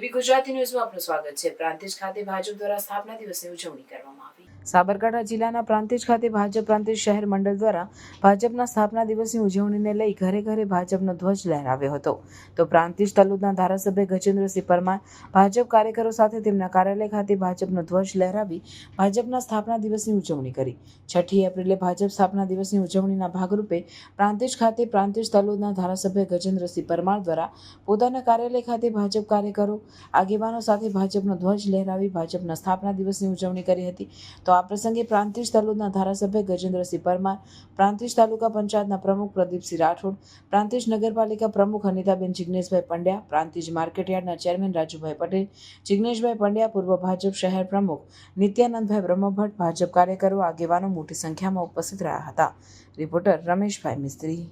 એબી ગુજરાતી ન્યૂઝમાં આપનું સ્વાગત છે। પ્રાંતિજ ખાતે ભાજપ દ્વારા સ્થાપના દિવસની ઉજવણી કરવામાં આવી। સાબરકાંઠા જિલ્લાના પ્રાંતિજ ખાતે ભાજપ પ્રાંતિજ શહેર મંડળ દ્વારા ભાજપના સ્થાપના દિવસની ઉજવણીને લઈ ઘરે ઘરે ભાજપનો ધ્વજ લહેરાવ્યો હતો। તો પ્રાંતિજ તાલુકાના ધારાસભ્ય ગજેન્દ્રસિંહ પરમાર ભાજપ કાર્યકરો સાથે તેમના કાર્યાલય ખાતે ભાજપનો ધ્વજ લહેરાવી ભાજપના સ્થાપના દિવસની ઉજવણી કરી। 6 એપ્રિલે ભાજપ સ્થાપના દિવસની ઉજવણીના ભાગરૂપે પ્રાંતિજ ખાતે પ્રાંતિજ તાલુકાના ધારાસભ્ય ગજેન્દ્રસિંહ પરમાર દ્વારા પોતાના કાર્યાલય ખાતે ભાજપ કાર્યકરો આગેવાનો સાથે ભાજપનો ધ્વજ લહેરાવી ભાજપના સ્થાપના દિવસની ઉજવણી કરી હતી। તો આ પ્રસંગે પ્રાંતિજ તાલુકાના ધારાસભ્ય ગજેન્દ્રસિંહ પરમાર, પ્રાંતિજ તાલુકા પંચાયતના પ્રમુખ પ્રદીપસિંહ રાઠોડ, પ્રાંતિજ નગરપાલિકા પ્રમુખ અનિતાબેન જિગ્નેશભાઈ પંડ્યા, પ્રાંતિજ માર્કેટયાર્ડના ચેરમેન રાજુભાઈ પટેલ, જિગ્નેશભાઈ પંડ્યા, પૂર્વ ભાજપ શહેર પ્રમુખ નિત્યાનંદભાઈ બ્રહ્મભટ્ટ, ભાજપ કાર્યકરો આગેવાનો મોટી સંખ્યામાં ઉપસ્થિત રહ્યા હતા। રિપોર્ટર રમેશભાઈ મિસ્ત્રી।